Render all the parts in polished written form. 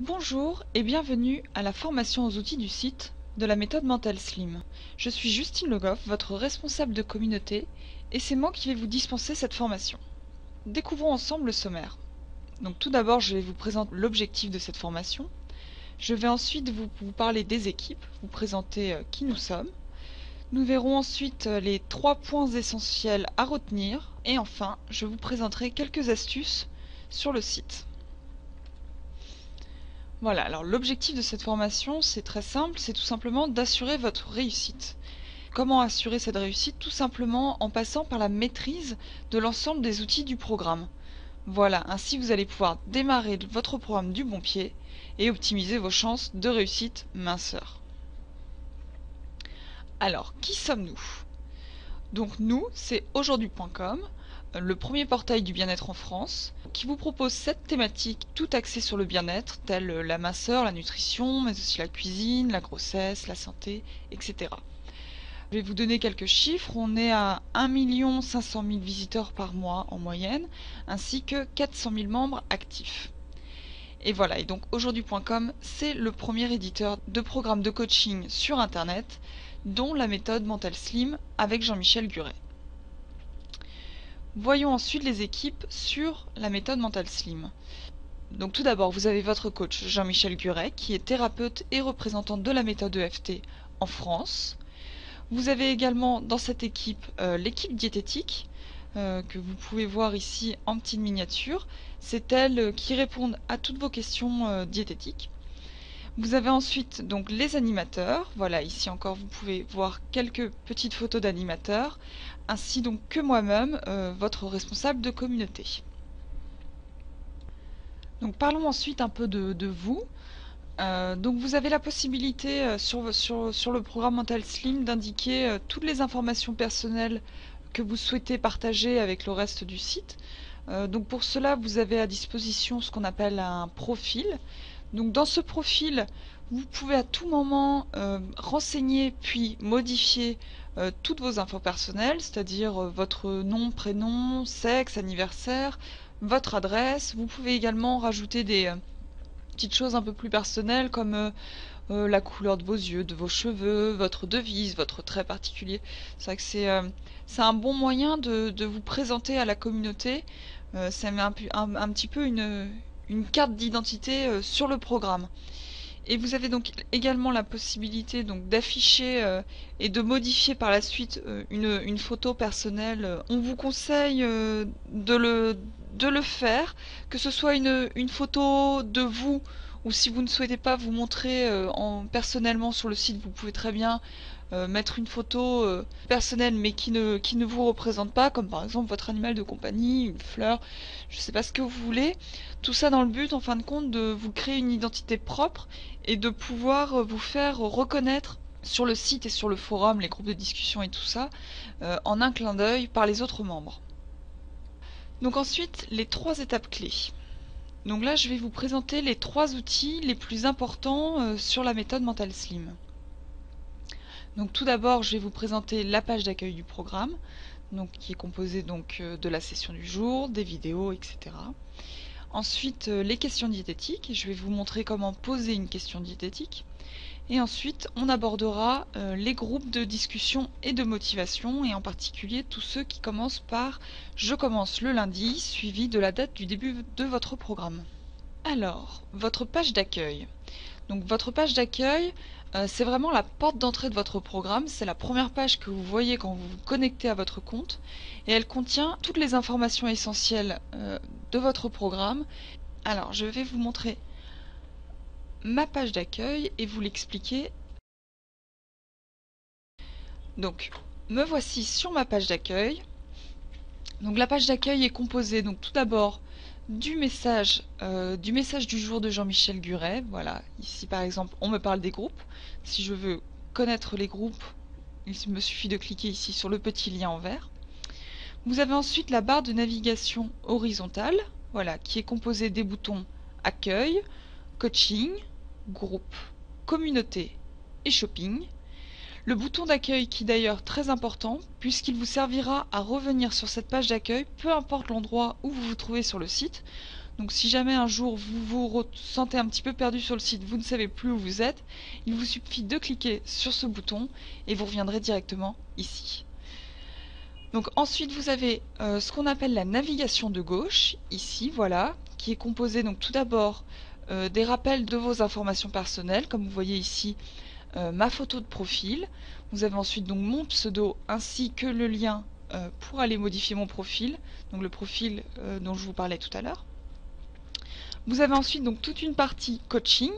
Bonjour et bienvenue à la formation aux outils du site de la méthode Mental Slim. Je suis Justine Le Goff, votre responsable de communauté, et c'est moi qui vais vous dispenser cette formation. Découvrons ensemble le sommaire. Donc tout d'abord, je vais vous présenter l'objectif de cette formation. Je vais ensuite vous parler des équipes, vous présenter qui nous sommes. Nous verrons ensuite les 3 points essentiels à retenir, et enfin, je vous présenterai quelques astuces sur le site. Voilà, alors l'objectif de cette formation, c'est très simple, c'est tout simplement d'assurer votre réussite. Comment assurer cette réussite? Tout simplement en passant par la maîtrise de l'ensemble des outils du programme. Voilà, ainsi vous allez pouvoir démarrer votre programme du bon pied et optimiser vos chances de réussite minceur. Alors, qui sommes-nous? Donc nous, c'est aujourd'hui.com, le premier portail du bien-être en France, qui vous propose 7 thématiques tout axées sur le bien-être, telles la minceur, la nutrition, mais aussi la cuisine, la grossesse, la santé, etc. Je vais vous donner quelques chiffres. On est à 1 500 000 visiteurs par mois en moyenne, ainsi que 400 000 membres actifs. Et voilà, et donc aujourd'hui.com, c'est le premier éditeur de programmes de coaching sur Internet, dont la méthode Mental Slim avec Jean-Michel Guret. Voyons ensuite les équipes sur la méthode Mental Slim. Donc tout d'abord, vous avez votre coach Jean-Michel Guret, qui est thérapeute et représentant de la méthode EFT en France. Vous avez également dans cette équipe l'équipe diététique, que vous pouvez voir ici en petite miniature. C'est elle qui répond à toutes vos questions diététiques. Vous avez ensuite donc les animateurs. Voilà, ici encore vous pouvez voir quelques petites photos d'animateurs, ainsi donc que moi-même, votre responsable de communauté. Donc parlons ensuite un peu de vous. Donc vous avez la possibilité sur le programme Mental Slim d'indiquer toutes les informations personnelles que vous souhaitez partager avec le reste du site. Donc pour cela, vous avez à disposition ce qu'on appelle un profil. Donc dans ce profil, vous pouvez à tout moment renseigner puis modifier toutes vos infos personnelles, c'est-à-dire votre nom, prénom, sexe, anniversaire, votre adresse. Vous pouvez également rajouter des petites choses un peu plus personnelles comme la couleur de vos yeux, de vos cheveux, votre devise, votre trait particulier. C'est vrai que c'est un bon moyen de vous présenter à la communauté. Ça met un petit peu une carte d'identité sur le programme. Et vous avez donc également la possibilité donc d'afficher et de modifier par la suite une photo personnelle. On vous conseille de le faire, que ce soit une photo de vous, ou si vous ne souhaitez pas vous montrer personnellement sur le site, vous pouvez très bien mettre une photo personnelle mais qui ne vous représente pas, comme par exemple votre animal de compagnie, une fleur, je ne sais pas ce que vous voulez. Tout ça dans le but, en fin de compte, de vous créer une identité propre et de pouvoir vous faire reconnaître sur le site et sur le forum, les groupes de discussion et tout ça, en un clin d'œil par les autres membres. Donc ensuite, les 3 étapes clés. Donc là, je vais vous présenter les 3 outils les plus importants sur la méthode Mental Slim. Donc tout d'abord, je vais vous présenter la page d'accueil du programme, donc, qui est composée donc, de la session du jour, des vidéos, etc. Ensuite, les questions diététiques. Je vais vous montrer comment poser une question diététique. Et ensuite, on abordera les groupes de discussion et de motivation, et en particulier tous ceux qui commencent par « Je commence le lundi », suivi de la date du début de votre programme. Alors, votre page d'accueil. Donc votre page d'accueil, c'est vraiment la porte d'entrée de votre programme. C'est la première page que vous voyez quand vous vous connectez à votre compte. Et elle contient toutes les informations essentielles de votre programme. Alors, je vais vous montrer ma page d'accueil et vous l'expliquer. Donc, me voici sur ma page d'accueil. Donc la page d'accueil est composée donc tout d'abord du message du jour de Jean-Michel Guret. Voilà, ici par exemple on me parle des groupes. Si je veux connaître les groupes, il me suffit de cliquer ici sur le petit lien en vert. Vous avez ensuite la barre de navigation horizontale, voilà, qui est composée des boutons accueil, coaching, groupe, communauté et shopping. Le bouton d'accueil qui est d'ailleurs très important puisqu'il vous servira à revenir sur cette page d'accueil peu importe l'endroit où vous vous trouvez sur le site. Donc si jamais un jour vous vous sentez un petit peu perdu sur le site, vous ne savez plus où vous êtes, il vous suffit de cliquer sur ce bouton et vous reviendrez directement ici. Donc ensuite vous avez ce qu'on appelle la navigation de gauche, ici voilà, qui est composée donc tout d'abord des rappels de vos informations personnelles, comme vous voyez ici ma photo de profil. Vous avez ensuite donc mon pseudo ainsi que le lien pour aller modifier mon profil, donc le profil dont je vous parlais tout à l'heure. Vous avez ensuite donc toute une partie coaching,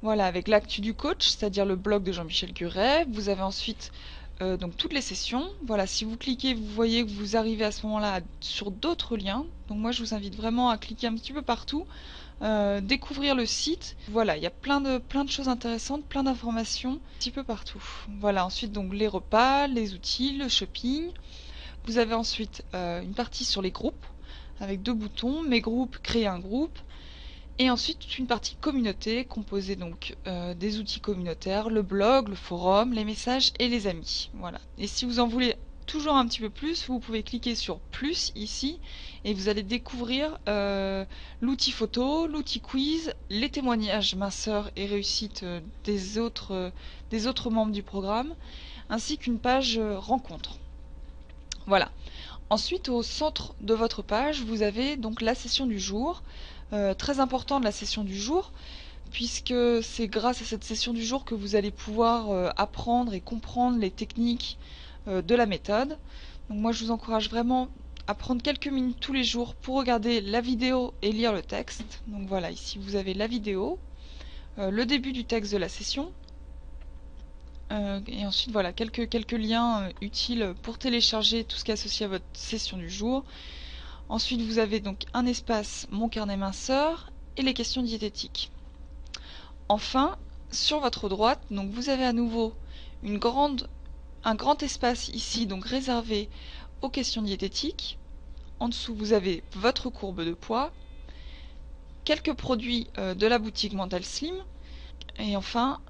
voilà, avec l'actu du coach, c'est-à-dire le blog de Jean-Michel Guret. Vous avez ensuite donc toutes les sessions. Voilà, si vous cliquez, vous voyez que vous arrivez à ce moment-là sur d'autres liens. Donc moi, je vous invite vraiment à cliquer un petit peu partout, découvrir le site. Voilà, il y a plein de choses intéressantes, plein d'informations, un petit peu partout. Voilà, ensuite donc les repas, les outils, le shopping. Vous avez ensuite une partie sur les groupes avec 2 boutons, mes groupes, créer un groupe. Et ensuite une partie communauté composée donc des outils communautaires, le blog, le forum, les messages et les amis. Voilà. Et si vous en voulez toujours un petit peu plus, vous pouvez cliquer sur plus ici et vous allez découvrir l'outil photo, l'outil quiz, les témoignages minceur et réussite des autres membres du programme, ainsi qu'une page rencontre. Voilà. Ensuite, au centre de votre page, vous avez donc la session du jour. Très important de la session du jour, puisque c'est grâce à cette session du jour que vous allez pouvoir apprendre et comprendre les techniques de la méthode. Donc moi je vous encourage vraiment à prendre quelques minutes tous les jours pour regarder la vidéo et lire le texte. Donc voilà, ici vous avez la vidéo, le début du texte de la session, et ensuite voilà quelques liens utiles pour télécharger tout ce qui est associé à votre session du jour. Ensuite, vous avez donc un espace Mon carnet minceur et les questions diététiques. Enfin, sur votre droite, donc vous avez à nouveau un grand espace ici, donc réservé aux questions diététiques. En dessous, vous avez votre courbe de poids, quelques produits de la boutique Mental Slim, et enfin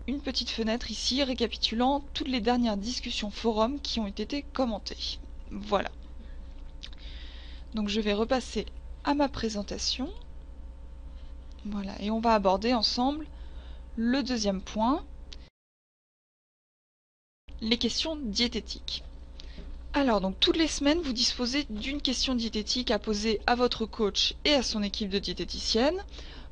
une petite fenêtre ici récapitulant toutes les dernières discussions forum qui ont été commentées. Voilà. Donc je vais repasser à ma présentation. Voilà, et on va aborder ensemble le deuxième point, les questions diététiques. Alors donc toutes les semaines, vous disposez d'une question diététique à poser à votre coach et à son équipe de diététiciennes.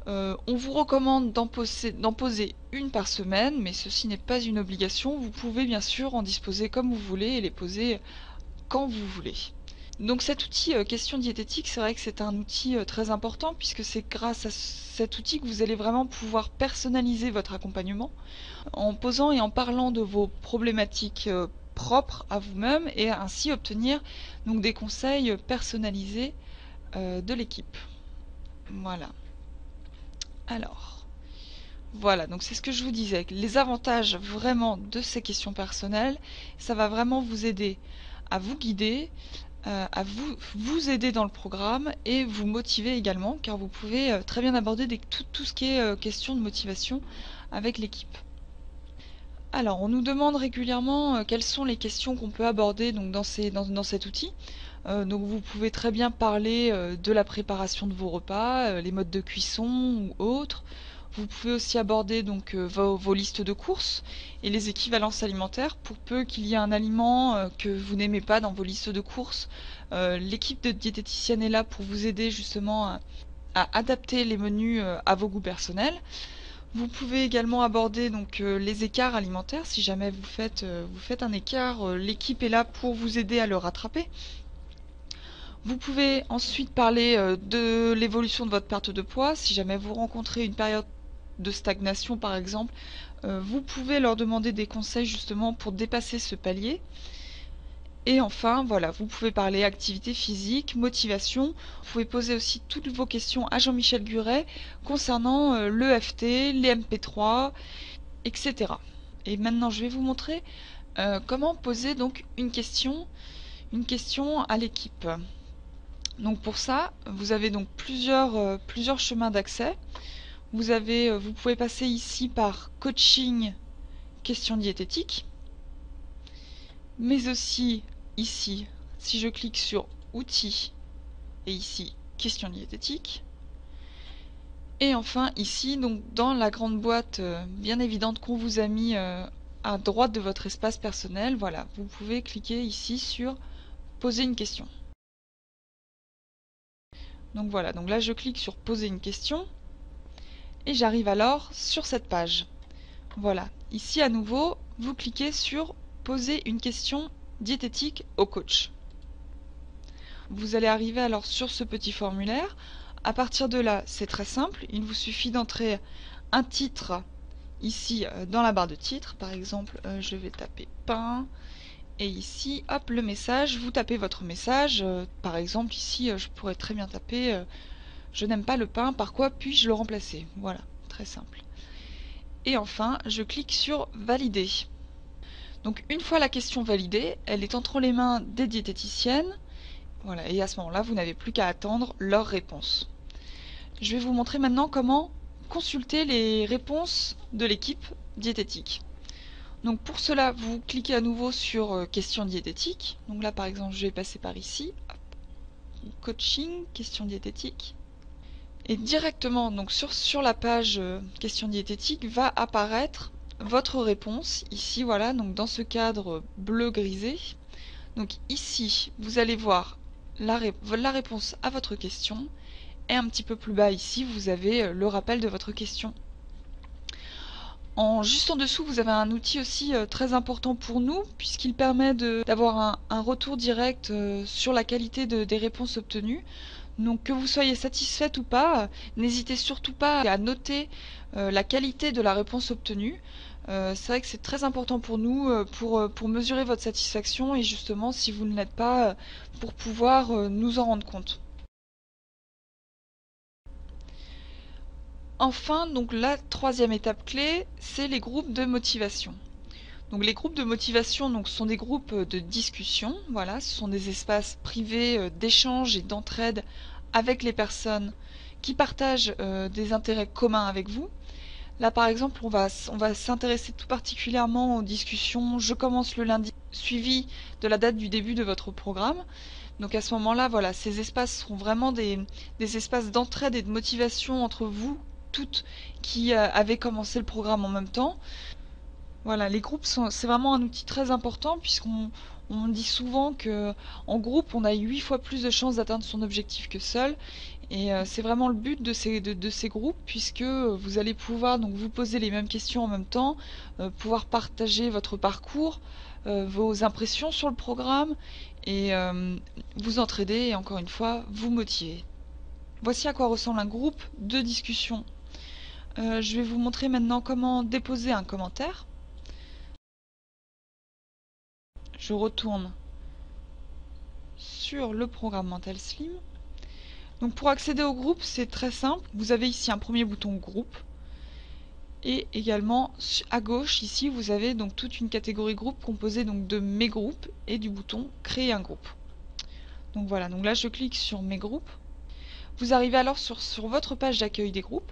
On vous recommande d'en poser une par semaine, mais ceci n'est pas une obligation. Vous pouvez bien sûr en disposer comme vous voulez et les poser quand vous voulez. Donc cet outil question diététique, c'est vrai que c'est un outil très important puisque c'est grâce à cet outil que vous allez vraiment pouvoir personnaliser votre accompagnement en posant et en parlant de vos problématiques propres à vous-même et ainsi obtenir donc des conseils personnalisés de l'équipe. Voilà. Alors, voilà, donc c'est ce que je vous disais. Les avantages vraiment de ces questions personnelles, ça va vraiment vous aider à vous guider, à vous aider dans le programme et vous motiver également, car vous pouvez très bien aborder tout ce qui est question de motivation avec l'équipe. Alors, on nous demande régulièrement quelles sont les questions qu'on peut aborder donc, dans cet outil. Donc vous pouvez très bien parler de la préparation de vos repas, les modes de cuisson ou autres. Vous pouvez aussi aborder donc vos listes de courses et les équivalences alimentaires. Pour peu qu'il y ait un aliment que vous n'aimez pas dans vos listes de courses, l'équipe de diététicienne est là pour vous aider justement à adapter les menus à vos goûts personnels. Vous pouvez également aborder donc les écarts alimentaires. Si jamais vous faites un écart, l'équipe est là pour vous aider à le rattraper. Vous pouvez ensuite parler de l'évolution de votre perte de poids. Si jamais vous rencontrez une période de stagnation par exemple, vous pouvez leur demander des conseils justement pour dépasser ce palier. Et enfin, voilà, vous pouvez parler activité physique, motivation. Vous pouvez poser aussi toutes vos questions à Jean-Michel Guret concernant l'EFT, les MP3, etc. Et maintenant, je vais vous montrer comment poser donc une question à l'équipe. Donc pour ça, vous avez donc plusieurs chemins d'accès. Vous pouvez passer ici par coaching, questions diététiques, mais aussi ici, si je clique sur outils et ici questions diététiques, Et enfin ici, donc dans la grande boîte bien évidente qu'on vous a mis à droite de votre espace personnel, voilà, vous pouvez cliquer ici sur poser une question. Donc voilà, donc là je clique sur poser une question et j'arrive alors sur cette page. Voilà, ici à nouveau, vous cliquez sur poser une question diététique au coach. Vous allez arriver alors sur ce petit formulaire. À partir de là, c'est très simple, il vous suffit d'entrer un titre ici dans la barre de titre. Par exemple, je vais taper pain. Et ici, hop, le message, vous tapez votre message. Par exemple, ici, je pourrais très bien taper je n'aime pas le pain, par quoi puis-je le remplacer? Voilà, très simple. Et enfin, je clique sur valider. Donc une fois la question validée, elle est entre les mains des diététiciennes. Voilà, et à ce moment-là, vous n'avez plus qu'à attendre leur réponse. Je vais vous montrer maintenant comment consulter les réponses de l'équipe diététique. Donc pour cela, vous cliquez à nouveau sur questions diététiques. Donc là, par exemple, je vais passer par ici. Hop. Coaching, questions diététiques. Et directement donc sur la page questions diététiques va apparaître votre réponse. Ici, voilà, donc dans ce cadre bleu grisé. Donc ici, vous allez voir la réponse à votre question. Et un petit peu plus bas ici, vous avez le rappel de votre question. Juste en dessous, vous avez un outil aussi très important pour nous, puisqu'il permet d'avoir un retour direct sur la qualité des réponses obtenues. Donc que vous soyez satisfaite ou pas, n'hésitez surtout pas à noter la qualité de la réponse obtenue. C'est vrai que c'est très important pour nous, pour mesurer votre satisfaction et justement, si vous ne l'êtes pas, pour pouvoir nous en rendre compte. Enfin, donc la troisième étape clé, c'est les groupes de motivation. Donc les groupes de motivation donc, sont des groupes de discussion, voilà, ce sont des espaces privés d'échange et d'entraide avec les personnes qui partagent des intérêts communs avec vous. Là par exemple, on va s'intéresser tout particulièrement aux discussions « Je commence le lundi » suivi de la date du début de votre programme. Donc à ce moment-là, voilà, ces espaces seront vraiment des espaces d'entraide et de motivation entre vous toutes qui avez commencé le programme en même temps. Voilà, les groupes c'est vraiment un outil très important puisqu'on dit souvent que en groupe on a 8 fois plus de chances d'atteindre son objectif que seul. Et c'est vraiment le but de ces groupes puisque vous allez pouvoir donc vous poser les mêmes questions en même temps, pouvoir partager votre parcours, vos impressions sur le programme et vous entraider et encore une fois vous motiver. Voici à quoi ressemble un groupe de discussion. Je vais vous montrer maintenant comment déposer un commentaire. Je retourne sur le programme Mental Slim. Donc pour accéder au groupe, c'est très simple. Vous avez ici un premier bouton groupe. Et également à gauche, ici, vous avez donc toute une catégorie groupe composée donc de mes groupes et du bouton créer un groupe. Donc voilà, donc là je clique sur mes groupes. Vous arrivez alors sur votre page d'accueil des groupes.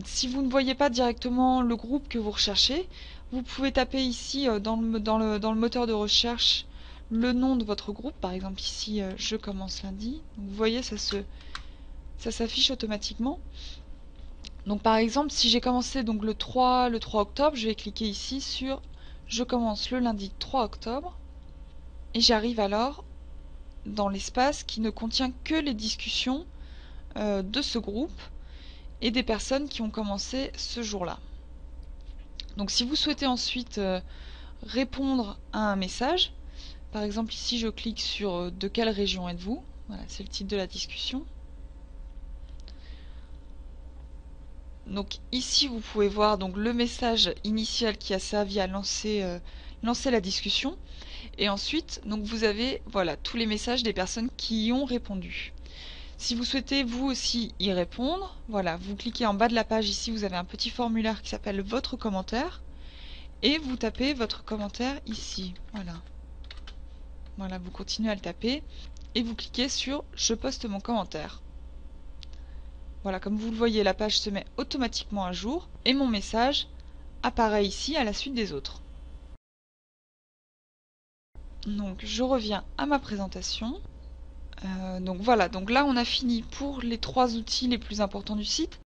Si vous ne voyez pas directement le groupe que vous recherchez, vous pouvez taper ici dans le moteur de recherche le nom de votre groupe. Par exemple ici, je commence lundi. Donc, vous voyez, ça s'affiche automatiquement. Donc par exemple, si j'ai commencé donc le 3 octobre, je vais cliquer ici sur je commence le lundi 3 octobre et j'arrive alors dans l'espace qui ne contient que les discussions de ce groupe et des personnes qui ont commencé ce jour-là. Donc si vous souhaitez ensuite répondre à un message, par exemple ici je clique sur de quelle région êtes-vous, voilà, c'est le titre de la discussion. Donc ici vous pouvez voir donc le message initial qui a servi à lancer la discussion et ensuite donc vous avez voilà tous les messages des personnes qui y ont répondu. Si vous souhaitez vous aussi y répondre, voilà, vous cliquez en bas de la page ici, vous avez un petit formulaire qui s'appelle votre commentaire et vous tapez votre commentaire ici, voilà. Voilà, vous continuez à le taper et vous cliquez sur je poste mon commentaire. Voilà, comme vous le voyez, la page se met automatiquement à jour et mon message apparaît ici à la suite des autres. Donc je reviens à ma présentation. Donc voilà, donc là on a fini pour les trois outils les plus importants du site.